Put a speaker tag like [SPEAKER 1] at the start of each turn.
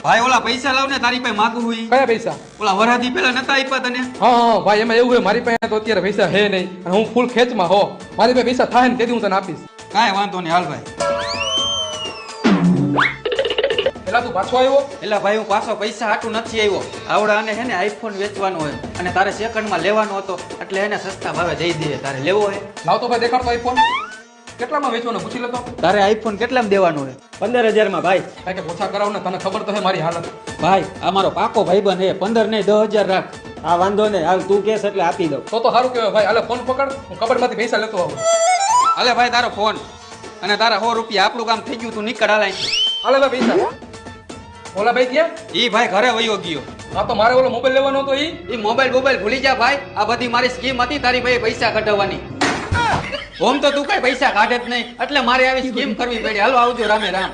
[SPEAKER 1] ભાઈ ઓલા પૈસા લાવ ને તારી પાસે માગું હોય.
[SPEAKER 2] કયા પૈસા?
[SPEAKER 1] ઓલા વરાથી પેલા નતા આપ્યા તને?
[SPEAKER 2] હા ભાઈ એમાં એવું હોય મારી પાસે તો અત્યારે પૈસા હે નહીં અને હું ફૂલ ખેંચમાં હો. મારી પાસે પૈસા થાય ને તેથી હું તને આપીશ.
[SPEAKER 1] કાંઈ વાંધો નહીં હાલ ભાઈ.
[SPEAKER 2] પેલા તું પાછો આવ્યો?
[SPEAKER 1] એટલે ભાઈ હું પાછો પૈસા હાટું નથી આવ્યો. આવડા આને હે ને આઈફોન વેચવાનો હોય અને તારે સેકન્ડમાં લેવાનો હતો એટલે એને સસ્તા ભાવે દઈ દઈએ. તારે લેવો હોય?
[SPEAKER 2] લાવ તો ભાઈ દેખાડતો આઈફોન. કેટલામાં વેચવાનો પૂછી લેતો.
[SPEAKER 1] તારે આઈફોન કેટલામાં દેવાનો હોય?
[SPEAKER 3] 15,000 માં ભાઈ.
[SPEAKER 2] કાંઈ કે ઓછા કરાવ ને, તને ખબર તો હે મારી હાલત.
[SPEAKER 1] ભાઈ આ મારો પાકો ભાઈબંધ હે. 15 નહીં 10,000 રાખ.
[SPEAKER 3] હા વાંધો નહીં, હાલ તું કેસ એટલે આપી દઉં.
[SPEAKER 2] તો સારું કહેવાય ભાઈ. હાલે ફોન પકડ, હું કબડમાંથી પૈસા લેતો આવું.
[SPEAKER 1] હાલે ભાઈ તારો ફોન અને તારા 100 રૂપિયા. આપણું કામ થઈ ગયું. તું નીકળ હાલ અહીં.
[SPEAKER 2] હાલે ભાઈ પૈસા. ઓલા ભાઈ ક્યાં?
[SPEAKER 1] ઈ ભાઈ ઘરે વયો ગયો.
[SPEAKER 2] હા તો મારે ઓલો મોબાઈલ લેવાનો હતો ઈ.
[SPEAKER 1] ઈ મોબાઈલ ભૂલી જા ભાઈ. આ બધી મારી સ્કીમ હતી તારી ભાઈ પૈસા કઢાવવાની. ઓમ તો તું કઈ પૈસા કાઢે જ નહીં એટલે મારે આવી સ્કીમ કરવી પડી. હાલો આવજો રામે રામ.